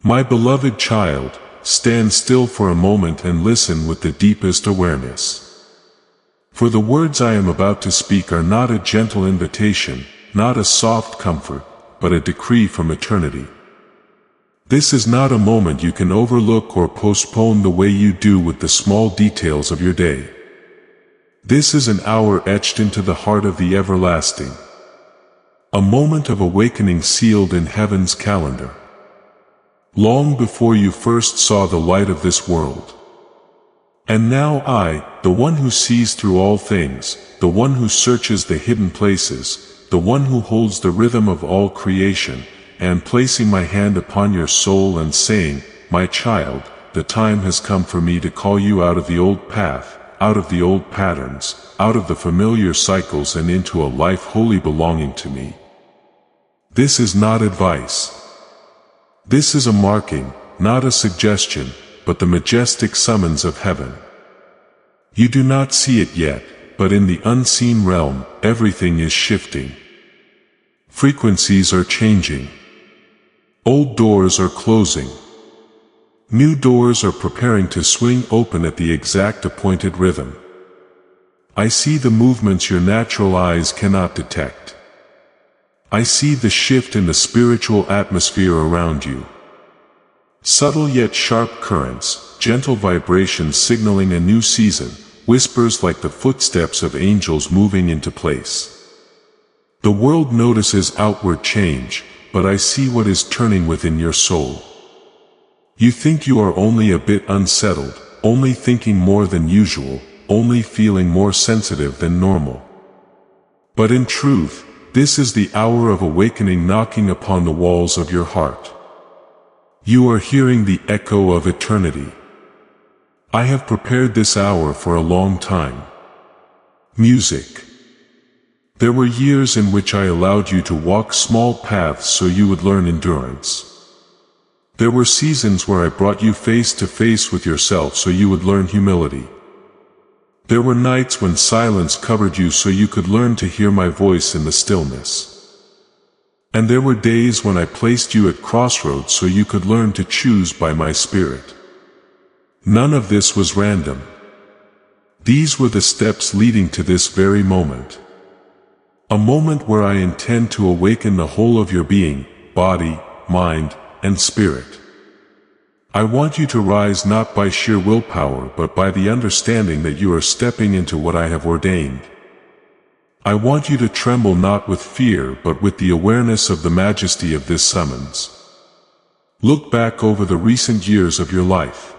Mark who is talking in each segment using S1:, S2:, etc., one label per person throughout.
S1: My beloved child, stand still for a moment and listen with the deepest awareness. For the words I am about to speak are not a gentle invitation, not a soft comfort, but a decree from eternity. This is not a moment you can overlook or postpone the way you do with the small details of your day. This is an hour etched into the heart of the everlasting. A moment of awakening sealed in heaven's calendar. Long before you first saw the light of this world. And now I, the one who sees through all things, the one who searches the hidden places, the one who holds the rhythm of all creation, am placing my hand upon your soul and saying, my child, the time has come for me to call you out of the old path, out of the old patterns, out of the familiar cycles and into a life wholly belonging to me. This is not advice. This is a marking, not a suggestion, but the majestic summons of heaven. You do not see it yet, but in the unseen realm, everything is shifting. Frequencies are changing. Old doors are closing. New doors are preparing to swing open at the exact appointed rhythm. I see the movements your natural eyes cannot detect. I see the shift in the spiritual atmosphere around you. Subtle yet sharp currents, gentle vibrations signaling a new season, whispers like the footsteps of angels moving into place. The world notices outward change, but I see what is turning within your soul. You think you are only a bit unsettled, only thinking more than usual, only feeling more sensitive than normal. But in truth, this is the hour of awakening knocking upon the walls of your heart. You are hearing the echo of eternity. I have prepared this hour for a long time. Music. There were years in which I allowed you to walk small paths so you would learn endurance. There were seasons where I brought you face to face with yourself so you would learn humility. There were nights when silence covered you so you could learn to hear my voice in the stillness. And there were days when I placed you at crossroads so you could learn to choose by my spirit. None of this was random. These were the steps leading to this very moment. A moment where I intend to awaken the whole of your being, body, mind, and spirit. I want you to rise not by sheer willpower but by the understanding that you are stepping into what I have ordained. I want you to tremble not with fear but with the awareness of the majesty of this summons. Look back over the recent years of your life.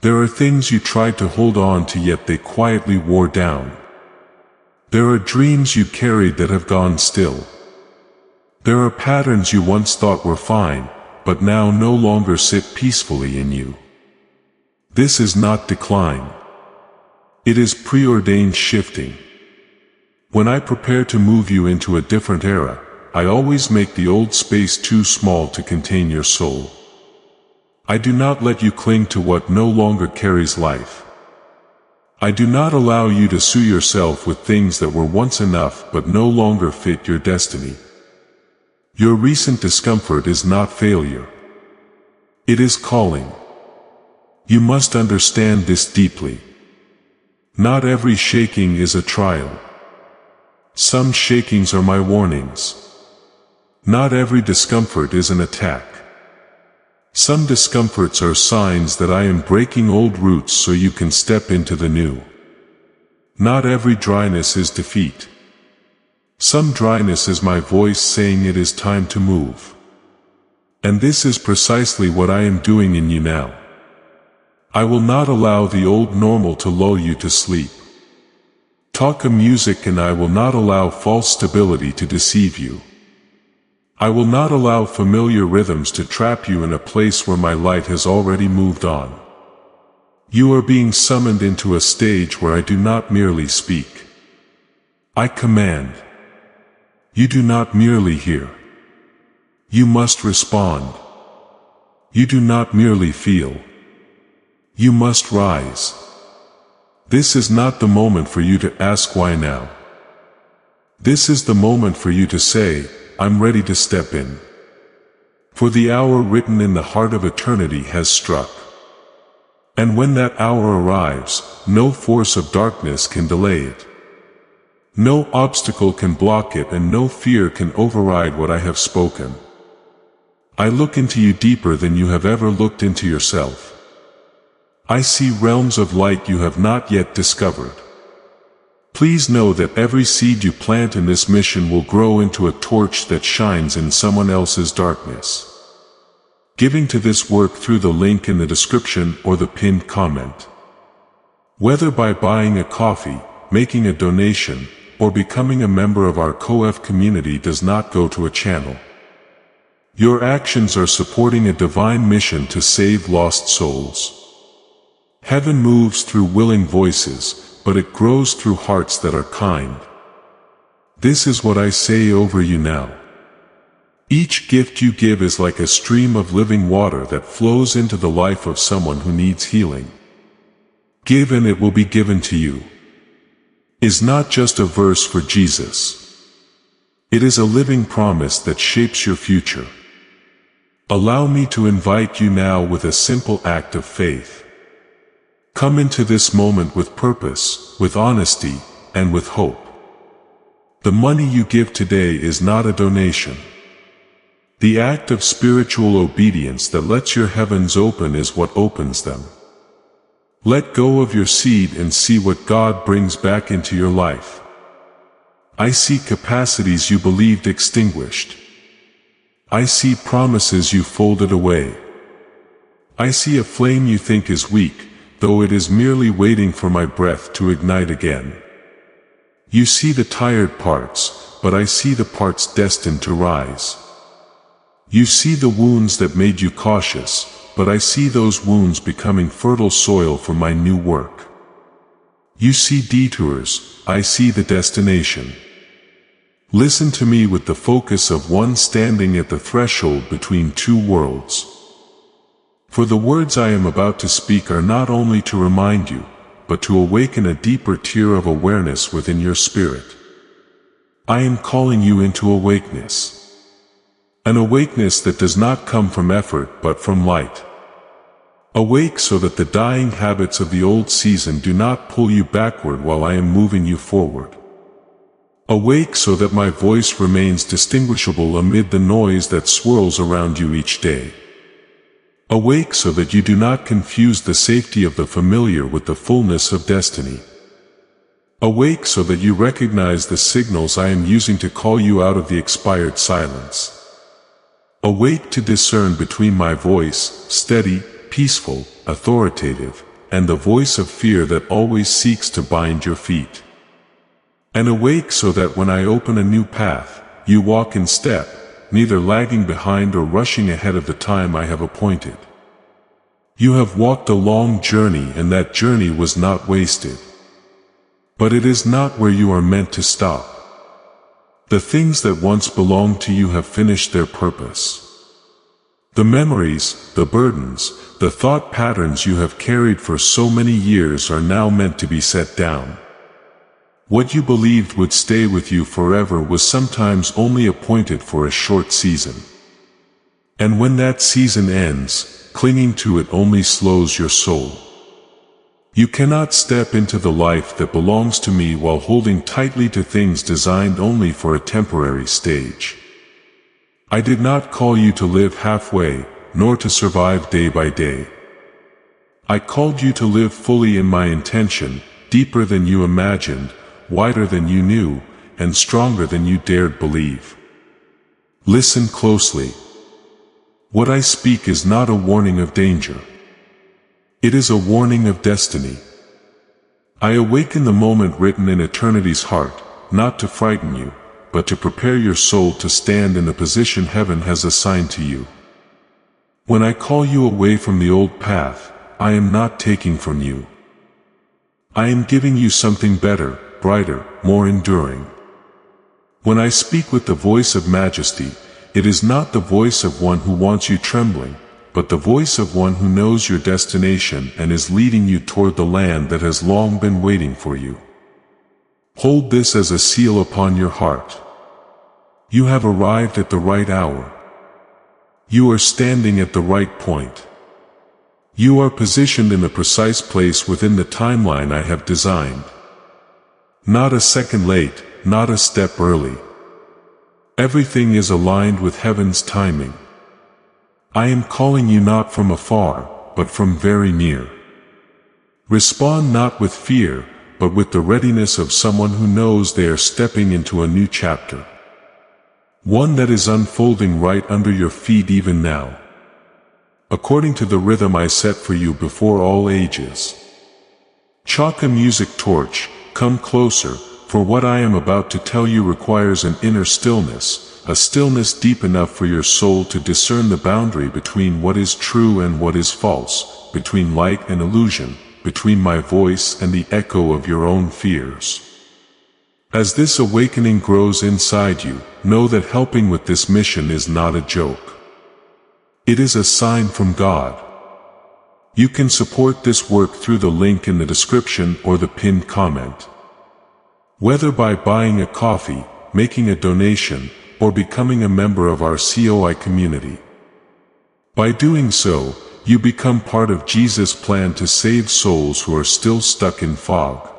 S1: There are things you tried to hold on to yet they quietly wore down. There are dreams you carried that have gone still. There are patterns you once thought were fine, but now no longer sit peacefully in you. This is not decline. It is preordained shifting. When I prepare to move you into a different era, I always make the old space too small to contain your soul. I do not let you cling to what no longer carries life. I do not allow you to soothe yourself with things that were once enough but no longer fit your destiny. Your recent discomfort is not failure. It is calling. You must understand this deeply. Not every shaking is a trial. Some shakings are my warnings. Not every discomfort is an attack. Some discomforts are signs that I am breaking old roots so you can step into the new. Not every dryness is defeat. Some dryness is my voice saying it is time to move. And this is precisely what I am doing in you now. I will not allow the old normal to lull you to sleep. Talk of music and I will not allow false stability to deceive you. I will not allow familiar rhythms to trap you in a place where my light has already moved on. You are being summoned into a stage where I do not merely speak. I command. You do not merely hear. You must respond. You do not merely feel. You must rise. This is not the moment for you to ask why now. This is the moment for you to say, I'm ready to step in. For the hour written in the heart of eternity has struck. And when that hour arrives, no force of darkness can delay it. No obstacle can block it, and no fear can override what I have spoken. I look into you deeper than you have ever looked into yourself. I see realms of light you have not yet discovered. Please know that every seed you plant in this mission will grow into a torch that shines in someone else's darkness. Giving to this work through the link in the description or the pinned comment. Whether by buying a coffee, making a donation, or becoming a member of our COF community does not go to a channel. Your actions are supporting a divine mission to save lost souls. Heaven moves through willing voices, but it grows through hearts that are kind. This is what I say over you now. Each gift you give is like a stream of living water that flows into the life of someone who needs healing. Give and it will be given to you. Is not just a verse for Jesus. It is a living promise that shapes your future. Allow me to invite you now with a simple act of faith. Come into this moment with purpose, with honesty, and with hope. The money you give today is not a donation. The act of spiritual obedience that lets your heavens open is what opens them. Let go of your seed and see what God brings back into your life. I see capacities you believed extinguished. I see promises you folded away. I see a flame you think is weak, though it is merely waiting for my breath to ignite again. You see the tired parts, but I see the parts destined to rise. You see the wounds that made you cautious, but I see those wounds becoming fertile soil for my new work. You see detours, I see the destination. Listen to me with the focus of one standing at the threshold between two worlds. For the words I am about to speak are not only to remind you, but to awaken a deeper tier of awareness within your spirit. I am calling you into awakeness. An awakeness that does not come from effort but from light. Awake so that the dying habits of the old season do not pull you backward while I am moving you forward. Awake so that my voice remains distinguishable amid the noise that swirls around you each day. Awake so that you do not confuse the safety of the familiar with the fullness of destiny. Awake so that you recognize the signals I am using to call you out of the expired silence. Awake to discern between my voice, steady, peaceful, authoritative, and the voice of fear that always seeks to bind your feet. And awake so that when I open a new path, you walk in step, neither lagging behind or rushing ahead of the time I have appointed. You have walked a long journey, and that journey was not wasted. But it is not where you are meant to stop. The things that once belonged to you have finished their purpose. The memories, the burdens, the thought patterns you have carried for so many years are now meant to be set down. What you believed would stay with you forever was sometimes only appointed for a short season. And when that season ends, clinging to it only slows your soul. You cannot step into the life that belongs to me while holding tightly to things designed only for a temporary stage. I did not call you to live halfway, nor to survive day by day. I called you to live fully in my intention, deeper than you imagined, wider than you knew, and stronger than you dared believe. Listen closely. What I speak is not a warning of danger. It is a warning of destiny. I awaken the moment written in eternity's heart, not to frighten you, but to prepare your soul to stand in the position heaven has assigned to you. When I call you away from the old path, I am not taking from you. I am giving you something better, brighter, more enduring. When I speak with the voice of majesty, it is not the voice of one who wants you trembling, but the voice of one who knows your destination and is leading you toward the land that has long been waiting for you. Hold this as a seal upon your heart. You have arrived at the right hour. You are standing at the right point. You are positioned in a precise place within the timeline I have designed. Not a second late, not a step early. Everything is aligned with heaven's timing. I am calling you not from afar, but from very near. Respond not with fear, but with the readiness of someone who knows they are stepping into a new chapter. One that is unfolding right under your feet even now. According to the rhythm I set for you before all ages. Chalk a music torch, come closer, for what I am about to tell you requires an inner stillness, a stillness deep enough for your soul to discern the boundary between what is true and what is false, between light and illusion, between my voice and the echo of your own fears. As this awakening grows inside you, know that helping with this mission is not a joke. It is a sign from God. You can support this work through the link in the description or the pinned comment. Whether by buying a coffee, making a donation, or becoming a member of our COI community. By doing so, you become part of Jesus' plan to save souls who are still stuck in fog.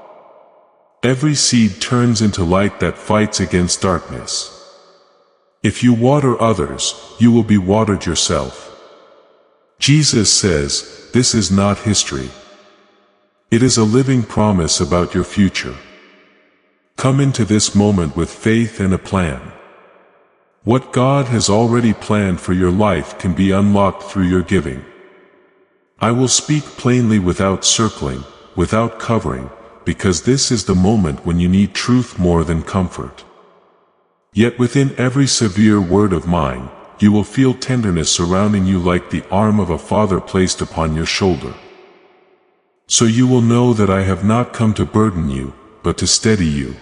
S1: Every seed turns into light that fights against darkness. If you water others, you will be watered yourself. Jesus says, this is not history. It is a living promise about your future. Come into this moment with faith and a plan. What God has already planned for your life can be unlocked through your giving. I will speak plainly without circling, without covering, because this is the moment when you need truth more than comfort. Yet within every severe word of mine, you will feel tenderness surrounding you like the arm of a father placed upon your shoulder. So you will know that I have not come to burden you, but to steady you.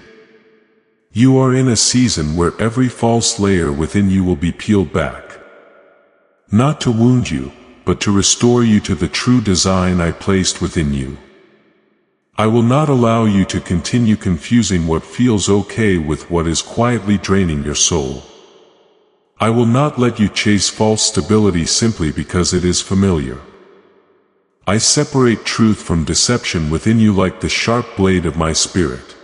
S1: You are in a season where every false layer within you will be peeled back. Not to wound you, but to restore you to the true design I placed within you. I will not allow you to continue confusing what feels okay with what is quietly draining your soul. I will not let you chase false stability simply because it is familiar. I separate truth from deception within you like the sharp blade of my spirit.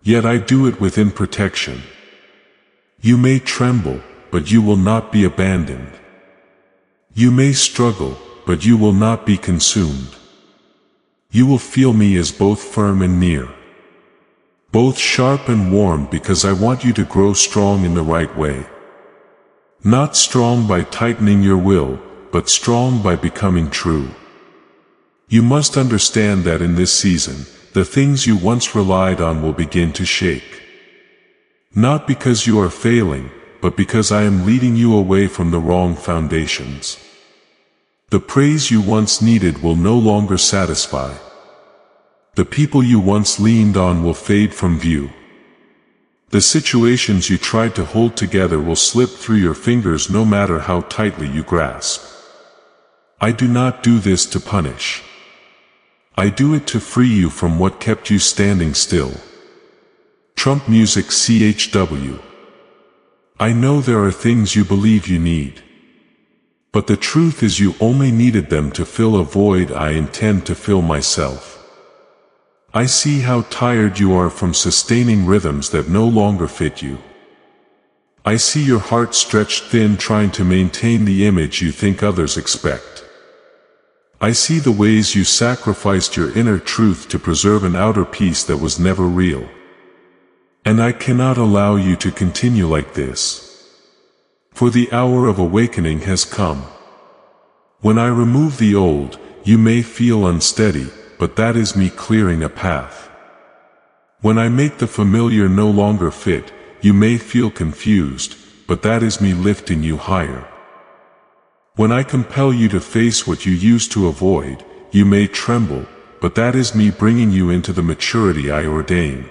S1: Yet I do it within protection. You may tremble, but you will not be abandoned. You may struggle, but you will not be consumed. You will feel me as both firm and near. Both sharp and warm because I want you to grow strong in the right way. Not strong by tightening your will, but strong by becoming true. You must understand that in this season, the things you once relied on will begin to shake. Not because you are failing, but because I am leading you away from the wrong foundations. The praise you once needed will no longer satisfy. The people you once leaned on will fade from view. The situations you tried to hold together will slip through your fingers no matter how tightly you grasp. I do not do this to punish. I do it to free you from what kept you standing still. Trump Music CHW. I know there are things you believe you need. But the truth is you only needed them to fill a void I intend to fill myself. I see how tired you are from sustaining rhythms that no longer fit you. I see your heart stretched thin trying to maintain the image you think others expect. I see the ways you sacrificed your inner truth to preserve an outer peace that was never real. And I cannot allow you to continue like this. For the hour of awakening has come. When I remove the old, you may feel unsteady, but that is me clearing a path. When I make the familiar no longer fit, you may feel confused, but that is me lifting you higher. When I compel you to face what you used to avoid, you may tremble, but that is me bringing you into the maturity I ordain.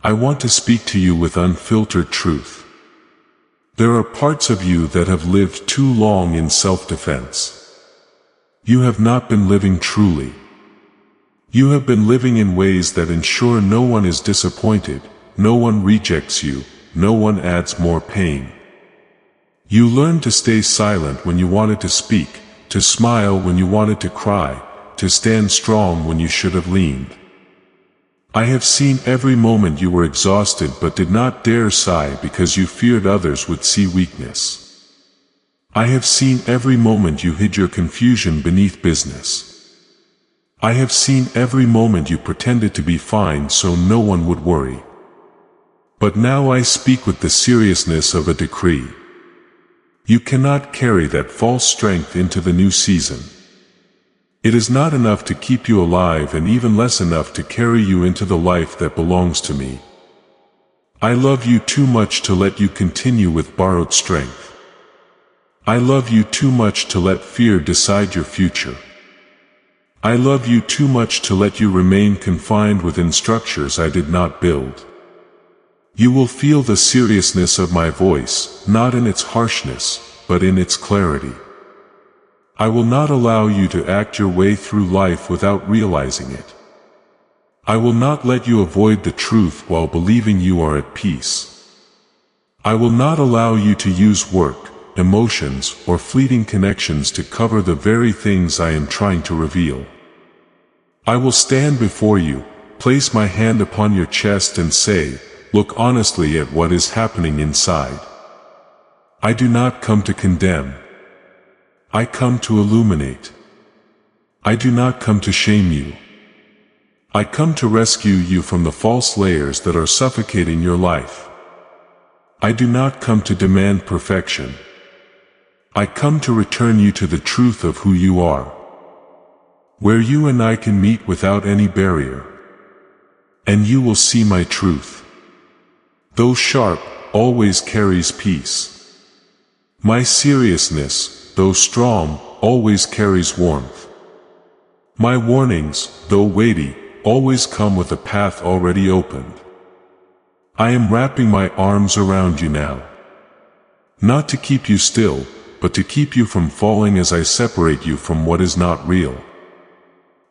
S1: I want to speak to you with unfiltered truth. There are parts of you that have lived too long in self-defense. You have not been living truly. You have been living in ways that ensure no one is disappointed, no one rejects you, no one adds more pain. You learned to stay silent when you wanted to speak, to smile when you wanted to cry, to stand strong when you should have leaned. I have seen every moment you were exhausted but did not dare sigh because you feared others would see weakness. I have seen every moment you hid your confusion beneath business. I have seen every moment you pretended to be fine so no one would worry. But now I speak with the seriousness of a decree. You cannot carry that false strength into the new season. It is not enough to keep you alive and even less enough to carry you into the life that belongs to me. I love you too much to let you continue with borrowed strength. I love you too much to let fear decide your future. I love you too much to let you remain confined within structures I did not build. You will feel the seriousness of my voice, not in its harshness, but in its clarity. I will not allow you to act your way through life without realizing it. I will not let you avoid the truth while believing you are at peace. I will not allow you to use work, emotions, or fleeting connections to cover the very things I am trying to reveal. I will stand before you, place my hand upon your chest and say, look honestly at what is happening inside. I do not come to condemn. I come to illuminate. I do not come to shame you. I come to rescue you from the false layers that are suffocating your life. I do not come to demand perfection. I come to return you to the truth of who you are, where you and I can meet without any barrier. And you will see my truth. Though sharp, always carries peace. My seriousness, though strong, always carries warmth. My warnings, though weighty, always come with a path already opened. I am wrapping my arms around you now. Not to keep you still, but to keep you from falling as I separate you from what is not real.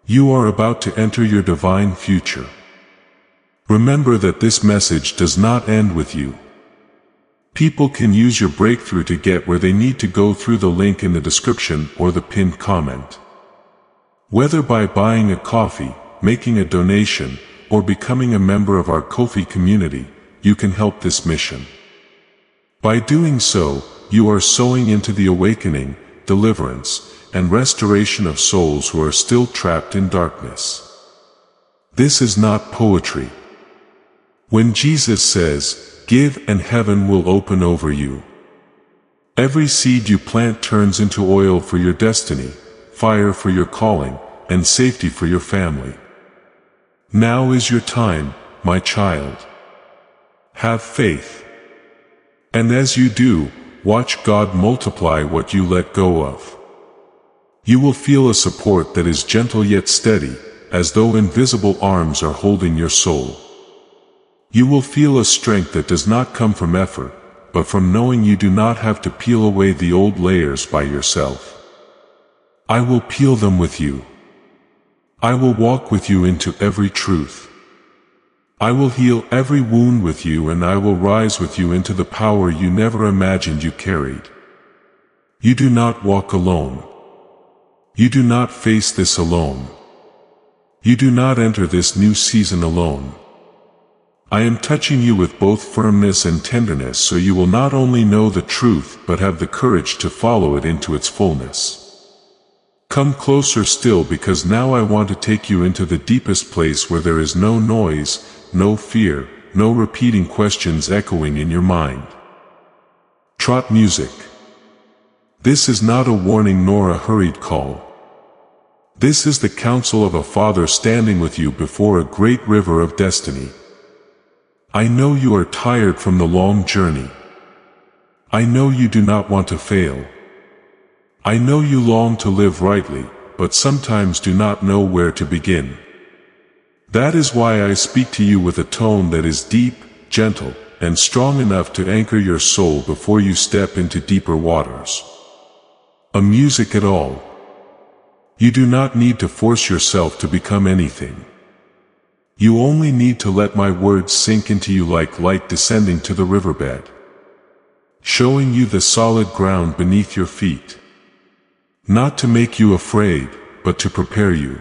S1: You are about to enter your divine future. Remember that this message does not end with you. People can use your breakthrough to get where they need to go through the link in the description or the pinned comment. Whether by buying a coffee, making a donation, or becoming a member of our Ko-fi community, you can help this mission. By doing so, you are sowing into the awakening, deliverance, and restoration of souls who are still trapped in darkness. This is not poetry. When Jesus says, give and heaven will open over you. Every seed you plant turns into oil for your destiny, fire for your calling, and safety for your family. Now is your time, my child. Have faith. And as you do, watch God multiply what you let go of. You will feel a support that is gentle yet steady, as though invisible arms are holding your soul. You will feel a strength that does not come from effort, but from knowing you do not have to peel away the old layers by yourself. I will peel them with you. I will walk with you into every truth. I will heal every wound with you, and I will rise with you into the power you never imagined you carried. You do not walk alone. You do not face this alone. You do not enter this new season alone. I am touching you with both firmness and tenderness so you will not only know the truth but have the courage to follow it into its fullness. Come closer still, because now I want to take you into the deepest place where there is no noise, no fear, no repeating questions echoing in your mind. Trot music. This is not a warning nor a hurried call. This is the counsel of a father standing with you before a great river of destiny. I know you are tired from the long journey. I know you do not want to fail. I know you long to live rightly, but sometimes do not know where to begin. That is why I speak to you with a tone that is deep, gentle, and strong enough to anchor your soul before you step into deeper waters. A music at all. You do not need to force yourself to become anything. You only need to let my words sink into you like light descending to the riverbed. showing you the solid ground beneath your feet. Not to make you afraid, but to prepare you.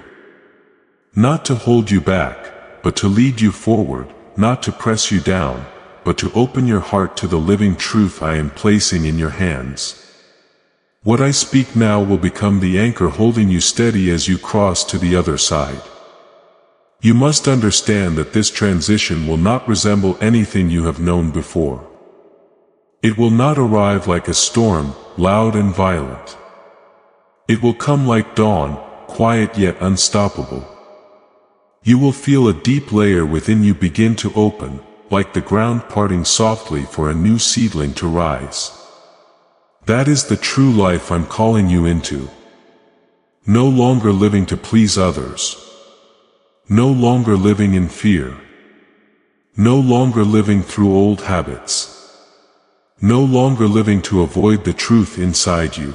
S1: Not to hold you back, but to lead you forward, not to press you down, but to open your heart to the living truth I am placing in your hands. What I speak now will become the anchor holding you steady as you cross to the other side. You must understand that this transition will not resemble anything you have known before. It will not arrive like a storm, loud and violent. It will come like dawn, quiet yet unstoppable. You will feel a deep layer within you begin to open, like the ground parting softly for a new seedling to rise. That is the true life I'm calling you into. No longer living to please others. No longer living in fear. No longer living through old habits. No longer living to avoid the truth inside you.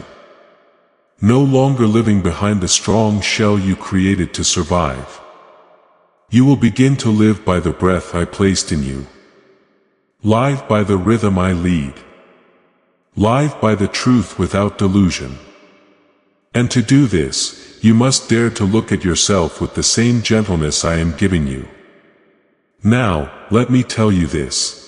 S1: No longer living behind the strong shell you created to survive. You will begin to live by the breath I placed in you. Live by the rhythm I lead. Live by the truth without delusion. And to do this, you must dare to look at yourself with the same gentleness I am giving you. Now, let me tell you this.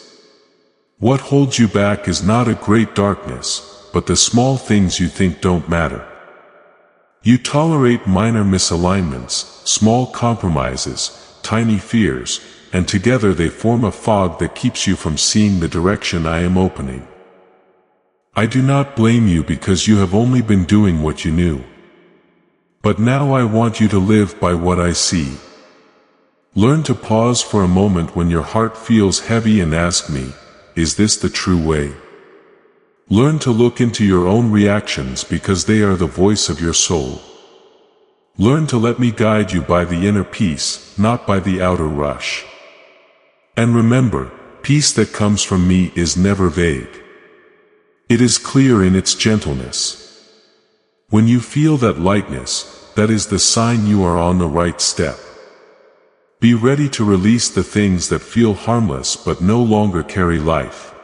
S1: What holds you back is not a great darkness, but the small things you think don't matter. You tolerate minor misalignments, small compromises, tiny fears, and together they form a fog that keeps you from seeing the direction I am opening. I do not blame you because you have only been doing what you knew. But now I want you to live by what I see. Learn to pause for a moment when your heart feels heavy and ask me, is this the true way? Learn to look into your own reactions because they are the voice of your soul. Learn to let me guide you by the inner peace, not by the outer rush. And remember, peace that comes from me is never vague. It is clear in its gentleness. When you feel that lightness, that is the sign you are on the right step. Be ready to release the things that feel harmless but no longer carry life.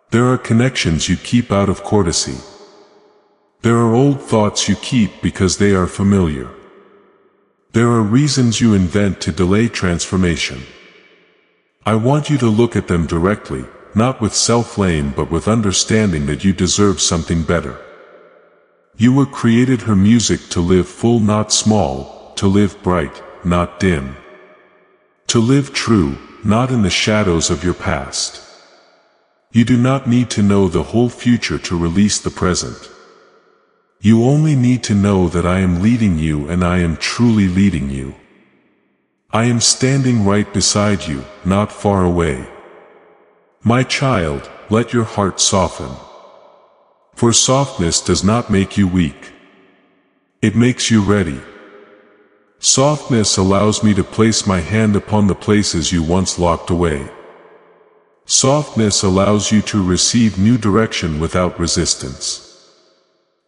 S1: There are connections you keep out of courtesy. There are old thoughts you keep because they are familiar. There are reasons you invent to delay transformation. I want you to look at them directly, not with self-blame but with understanding that you deserve something better. You were created her music to live full not small, to live bright, not dim. To live true, not in the shadows of your past. You do not need to know the whole future to release the present. You only need to know that I am leading you and I am truly leading you. I am standing right beside you, not far away. My child, let your heart soften. For softness does not make you weak. It makes you ready. Softness allows me to place my hand upon the places you once locked away. Softness allows you to receive new direction without resistance.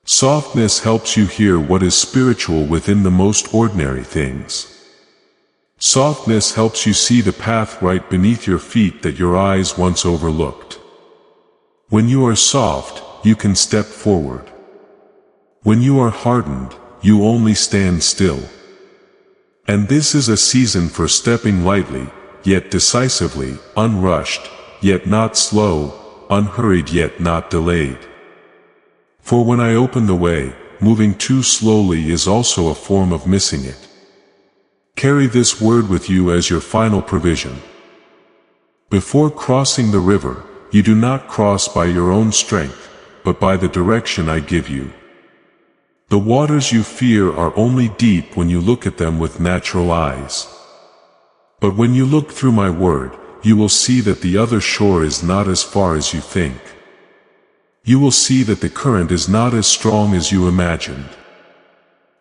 S1: Softness helps you hear what is spiritual within the most ordinary things. Softness helps you see the path right beneath your feet that your eyes once overlooked. When you are soft, you can step forward. When you are hardened, you only stand still. And this is a season for stepping lightly, yet decisively, unrushed, yet not slow, unhurried yet not delayed. For when I open the way, moving too slowly is also a form of missing it. Carry this word with you as your final provision. Before crossing the river, you do not cross by your own strength, but by the direction I give you. The waters you fear are only deep when you look at them with natural eyes. But when you look through my word, you will see that the other shore is not as far as you think. You will see that the current is not as strong as you imagined.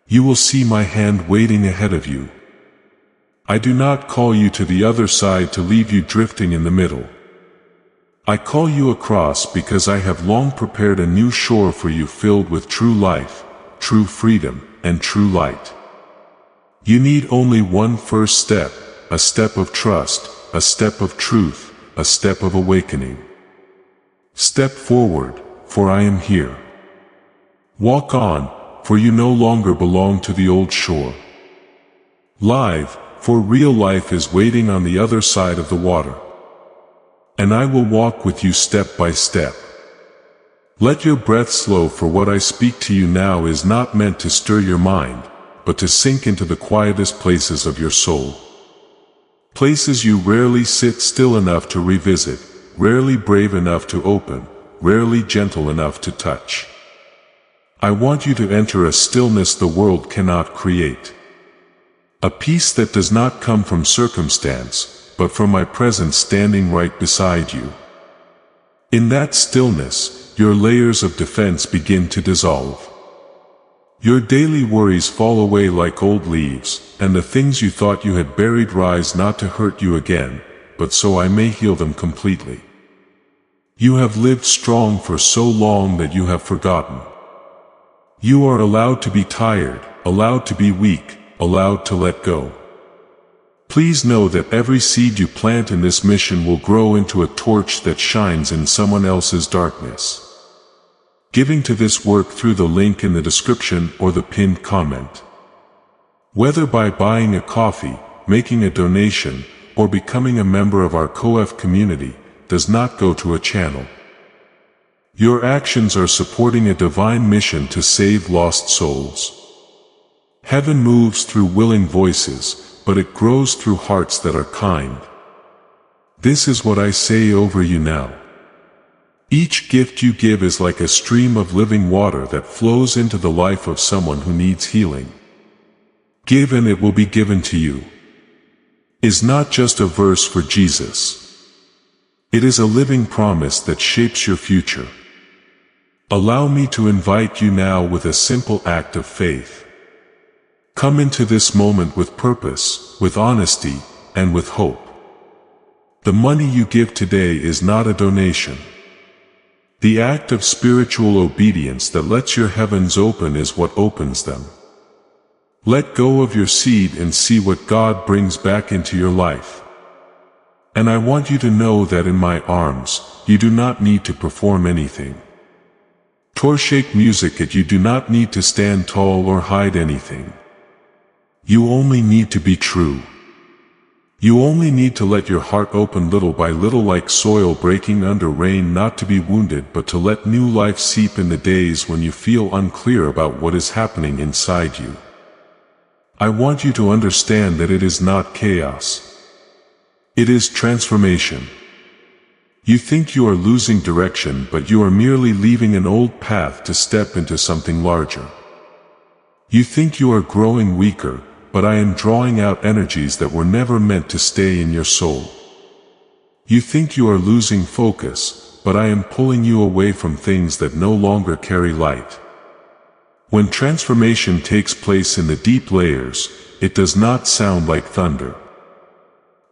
S1: You will see my hand waiting ahead of you. I do not call you to the other side to leave you drifting in the middle. I call you across because I have long prepared a new shore for you filled with true life, true freedom, and true light. You need only one first step, a step of trust, a step of truth, a step of awakening. Step forward, for I am here. Walk on, for you no longer belong to the old shore. Live, for real life is waiting on the other side of the water. And I will walk with you step by step. Let your breath slow, for what I speak to you now is not meant to stir your mind, but to sink into the quietest places of your soul. Places you rarely sit still enough to revisit, rarely brave enough to open, rarely gentle enough to touch. I want you to enter a stillness the world cannot create. A peace that does not come from circumstance, but from my presence standing right beside you. In that stillness, your layers of defense begin to dissolve. Your daily worries fall away like old leaves, and the things you thought you had buried rise not to hurt you again, but so I may heal them completely. You have lived strong for so long that you have forgotten. You are allowed to be tired, allowed to be weak, allowed to let go. Please know that every seed you plant in this mission will grow into a torch that shines in someone else's darkness. Giving to this work through the link in the description or the pinned comment. Whether by buying a coffee, making a donation, or becoming a member of our COF community, does not go to a channel. Your actions are supporting a divine mission to save lost souls. Heaven moves through willing voices, but it grows through hearts that are kind. This is what I say over you now. Each gift you give is like a stream of living water that flows into the life of someone who needs healing. Give and it will be given to you. Is not just a verse for Jesus. It is a living promise that shapes your future. Allow me to invite you now with a simple act of faith. Come into this moment with purpose, with honesty, and with hope. The money you give today is not a donation. The act of spiritual obedience that lets your heavens open is what opens them. Let go of your seed and see what God brings back into your life. And I want you to know that in my arms, you do not need to perform anything. Shake music it you do not need to stand tall or hide anything. You only need to be true. You only need to let your heart open little by little like soil breaking under rain, not to be wounded but to let new life seep in the days when you feel unclear about what is happening inside you. I want you to understand that it is not chaos. It is transformation. You think you are losing direction, but you are merely leaving an old path to step into something larger. You think you are growing weaker, but I am drawing out energies that were never meant to stay in your soul. You think you are losing focus, but I am pulling you away from things that no longer carry light. When transformation takes place in the deep layers, it does not sound like thunder.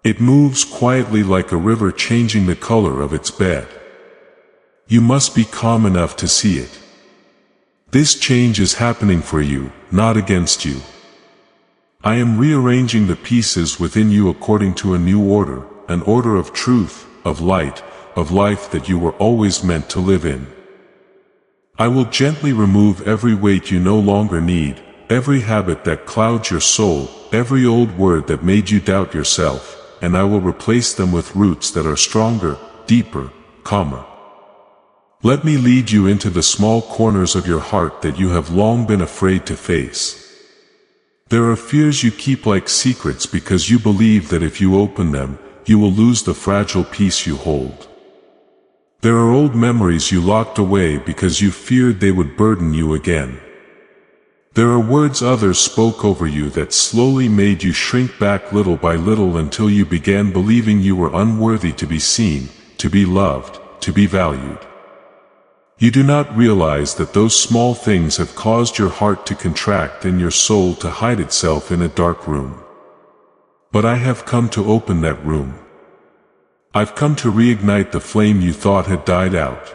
S1: It moves quietly like a river changing the color of its bed. You must be calm enough to see it. This change is happening for you, not against you. I am rearranging the pieces within you according to a new order, an order of truth, of light, of life that you were always meant to live in. I will gently remove every weight you no longer need, every habit that clouds your soul, every old word that made you doubt yourself, and I will replace them with roots that are stronger, deeper, calmer. Let me lead you into the small corners of your heart that you have long been afraid to face. There are fears you keep like secrets because you believe that if you open them, you will lose the fragile peace you hold. There are old memories you locked away because you feared they would burden you again. There are words others spoke over you that slowly made you shrink back little by little until you began believing you were unworthy to be seen, to be loved, to be valued. You do not realize that those small things have caused your heart to contract and your soul to hide itself in a dark room. But I have come to open that room. I've come to reignite the flame you thought had died out.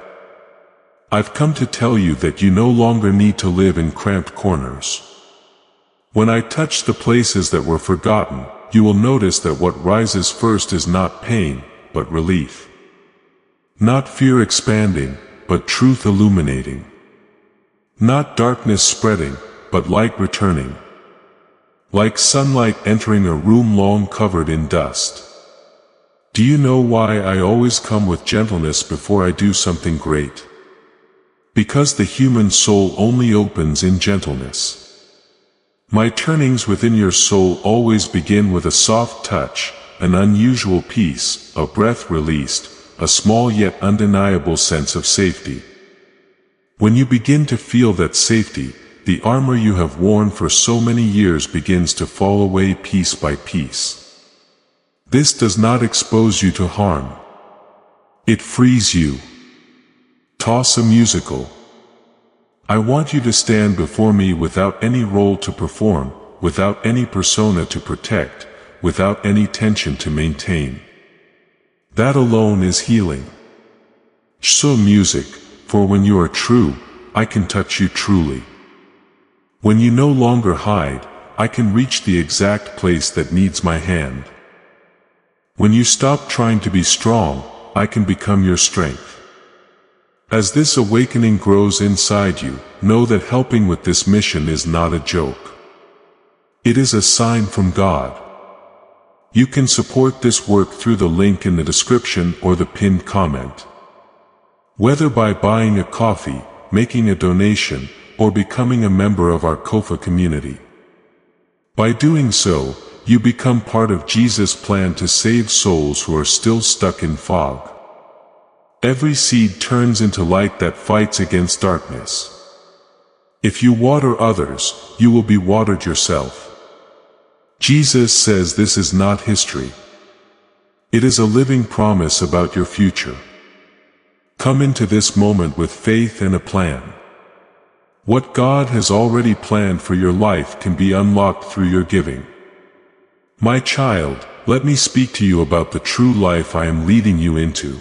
S1: I've come to tell you that you no longer need to live in cramped corners. When I touch the places that were forgotten, you will notice that what rises first is not pain, but relief. Not fear expanding, but truth illuminating. Not darkness spreading, but light returning. Like sunlight entering a room long covered in dust. Do you know why I always come with gentleness before I do something great? Because the human soul only opens in gentleness. My turnings within your soul always begin with a soft touch, an unusual peace, a breath released, a small yet undeniable sense of safety. When you begin to feel that safety, the armor you have worn for so many years begins to fall away piece by piece. This does not expose you to harm. It frees you. Toss a musical. I want you to stand before me without any role to perform, without any persona to protect, without any tension to maintain. That alone is healing. So music, for when you are true, I can touch you truly. When you no longer hide, I can reach the exact place that needs my hand. When you stop trying to be strong, I can become your strength. As this awakening grows inside you, know that helping with this mission is not a joke. It is a sign from God. You can support this work through the link in the description or the pinned comment. Whether by buying a coffee, making a donation, or becoming a member of our Kofa community. By doing so, you become part of Jesus' plan to save souls who are still stuck in fog. Every seed turns into light that fights against darkness. If you water others, you will be watered yourself. Jesus says this is not history. It is a living promise about your future. Come into this moment with faith and a plan. What God has already planned for your life can be unlocked through your giving. My child, let me speak to you about the true life I am leading you into.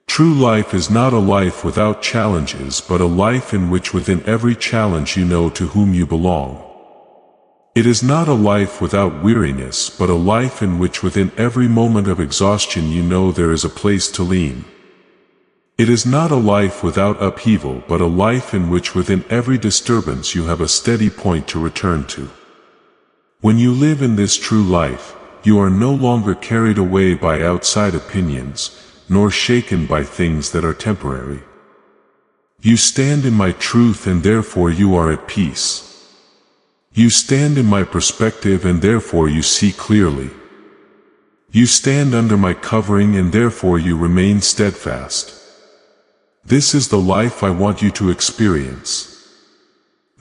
S1: True life is not a life without challenges, but a life in which within every challenge you know to whom you belong. It is not a life without weariness, but a life in which within every moment of exhaustion you know there is a place to lean. It is not a life without upheaval, but a life in which within every disturbance you have a steady point to return to. When you live in this true life, you are no longer carried away by outside opinions, nor shaken by things that are temporary. You stand in my truth and therefore you are at peace. You stand in my perspective and therefore you see clearly. You stand under my covering and therefore you remain steadfast. This is the life I want you to experience.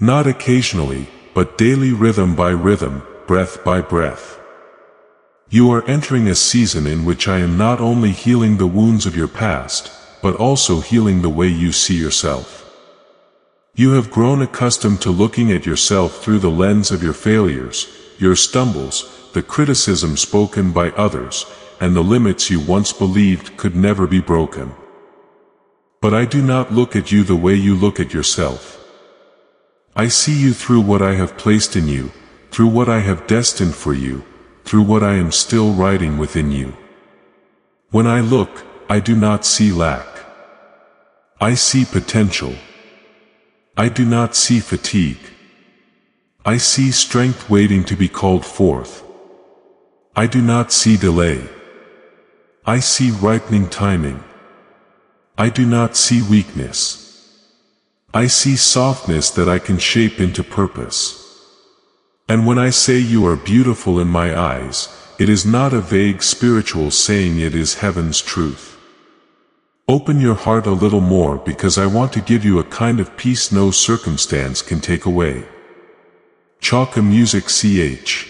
S1: Not occasionally, but daily, rhythm by rhythm, breath by breath. You are entering a season in which I am not only healing the wounds of your past, but also healing the way you see yourself. You have grown accustomed to looking at yourself through the lens of your failures, your stumbles, the criticism spoken by others, and the limits you once believed could never be broken. But I do not look at you the way you look at yourself. I see you through what I have placed in you, through what I have destined for you, through what I am still writing within you. When I look, I do not see lack. I see potential. I do not see fatigue. I see strength waiting to be called forth. I do not see delay. I see ripening timing. I do not see weakness. I see softness that I can shape into purpose. And when I say you are beautiful in my eyes, it is not a vague spiritual saying, it is heaven's truth. Open your heart a little more, because I want to give you a kind of peace no circumstance can take away. Chalk a music ch.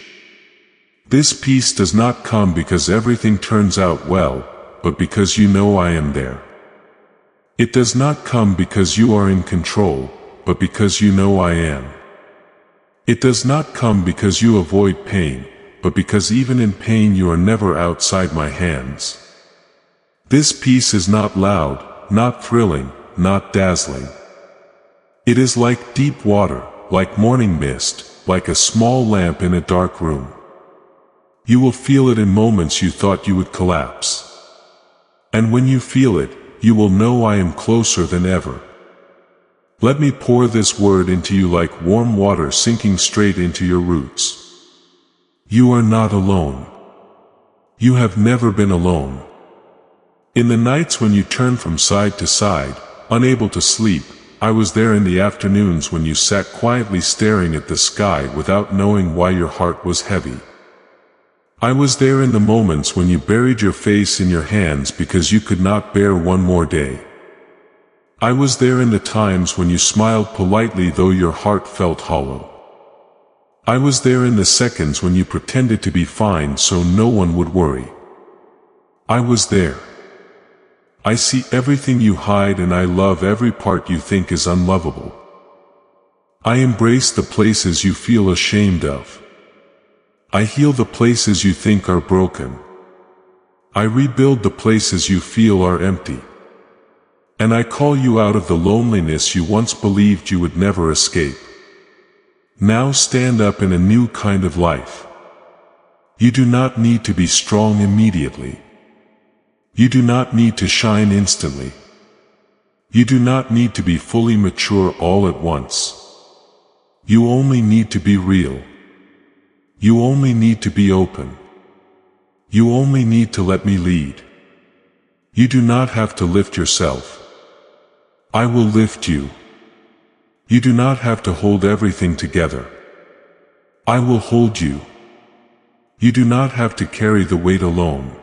S1: This peace does not come because everything turns out well, but because you know I am there. It does not come because you are in control, but because you know I am. It does not come because you avoid pain, but because even in pain you are never outside my hands. This peace is not loud, not thrilling, not dazzling. It is like deep water, like morning mist, like a small lamp in a dark room. You will feel it in moments you thought you would collapse. And when you feel it, you will know I am closer than ever. Let me pour this word into you like warm water sinking straight into your roots. You are not alone. You have never been alone. In the nights when you turn from side to side, unable to sleep, I was there in the afternoons when you sat quietly staring at the sky without knowing why your heart was heavy. I was there in the moments when you buried your face in your hands because you could not bear one more day. I was there in the times when you smiled politely though your heart felt hollow. I was there in the seconds when you pretended to be fine so no one would worry. I was there. I see everything you hide and I love every part you think is unlovable. I embrace the places you feel ashamed of. I heal the places you think are broken. I rebuild the places you feel are empty. And I call you out of the loneliness you once believed you would never escape. Now stand up in a new kind of life. You do not need to be strong immediately. You do not need to shine instantly. You do not need to be fully mature all at once. You only need to be real. You only need to be open. You only need to let me lead. You do not have to lift yourself. I will lift you. You do not have to hold everything together. I will hold you. You do not have to carry the weight alone.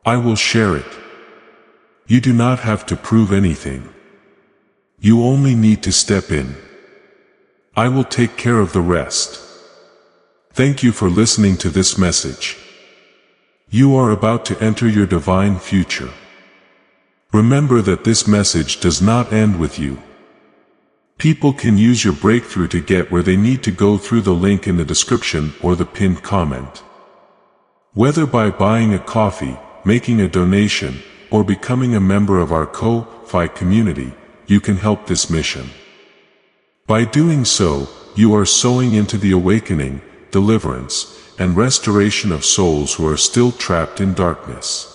S1: I will share it. You do not have to prove anything. You only need to step in. I will take care of the rest. Thank you for listening to this message. You are about to enter your divine future. Remember that this message does not end with you. People can use your breakthrough to get where they need to go through the link in the description or the pinned comment. Whether by buying a coffee, making a donation, or becoming a member of our Ko-Fi community, you can help this mission. By doing so, you are sowing into the awakening, deliverance, and restoration of souls who are still trapped in darkness.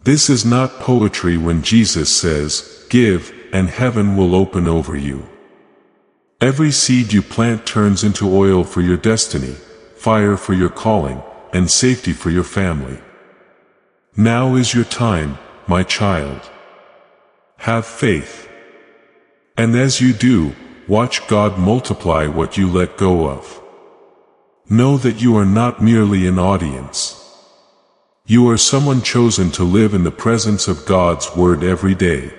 S1: This is not poetry when Jesus says, "Give, and heaven will open over you." Every seed you plant turns into oil for your destiny, fire for your calling, and safety for your family. Now is your time, my child. Have faith. And as you do, watch God multiply what you let go of. Know that you are not merely an audience. You are someone chosen to live in the presence of God's Word every day.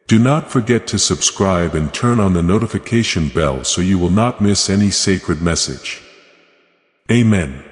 S1: Do not forget to subscribe and turn on the notification bell so you will not miss any sacred message. Amen.